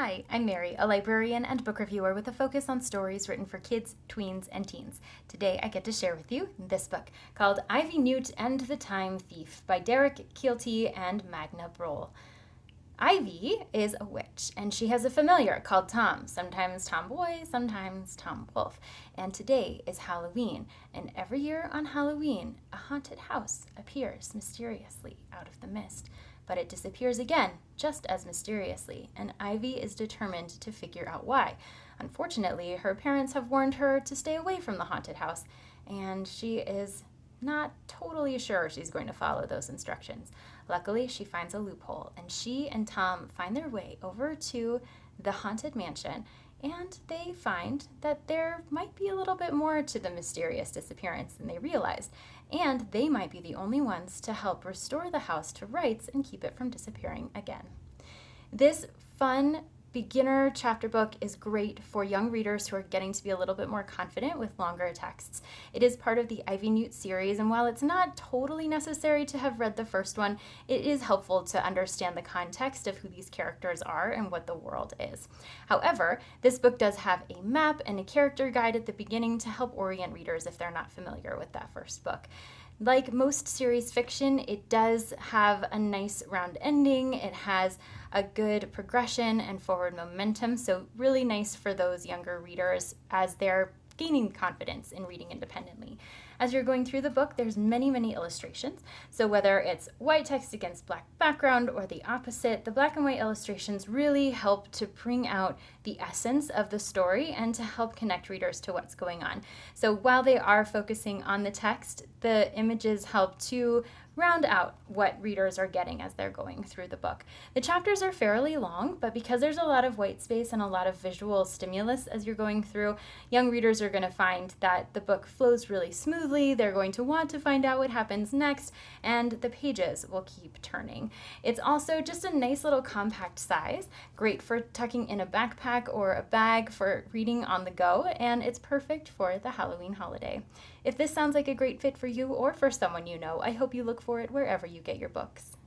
Hi, I'm Mary, a librarian and book reviewer with a focus on stories written for kids, tweens, and teens. Today I get to share with you this book called Ivy, Newt, and the Time Thief by Derek Keelty and Magna Broll. Ivy is a witch, and she has a familiar called Tom, sometimes Tomboy, sometimes Tom Wolf. And today is Halloween, and every year on Halloween, a haunted house appears mysteriously out of the mist. But it disappears again, just as mysteriously, and Ivy is determined to figure out why. Unfortunately, her parents have warned her to stay away from the haunted house, and she is not totally sure she's going to follow those instructions. Luckily, she finds a loophole, and she and Tom find their way over to the haunted mansion, and they find that there might be a little bit more to the mysterious disappearance than they realized, and they might be the only ones to help restore the house to rights and keep it from disappearing again. This fun beginner chapter book is great for young readers who are getting to be a little bit more confident with longer texts. It is part of the Ivy Newt series, and while it's not totally necessary to have read the first one, it is helpful to understand the context of who these characters are and what the world is. However, this book does have a map and a character guide at the beginning to help orient readers if they're not familiar with that first book. Like most series fiction, it does have a nice round ending. It has a good progression and forward momentum, so really nice for those younger readers as they're gaining confidence in reading independently. As you're going through the book, there's many illustrations. So whether it's white text against black background or the opposite, the black and white illustrations really help to bring out the essence of the story and to help connect readers to what's going on. So while they are focusing on the text, the images help to round out what readers are getting as they're going through the book. The chapters are fairly long, but because there's a lot of white space and a lot of visual stimulus as you're going through, young readers are going to find that the book flows really smoothly. They're going to want to find out what happens next, and the pages will keep turning. It's also just a nice little compact size, great for tucking in a backpack or a bag for reading on the go, and it's perfect for the Halloween holiday. If this sounds like a great fit for you or for someone you know, I hope you look for it wherever you get your books.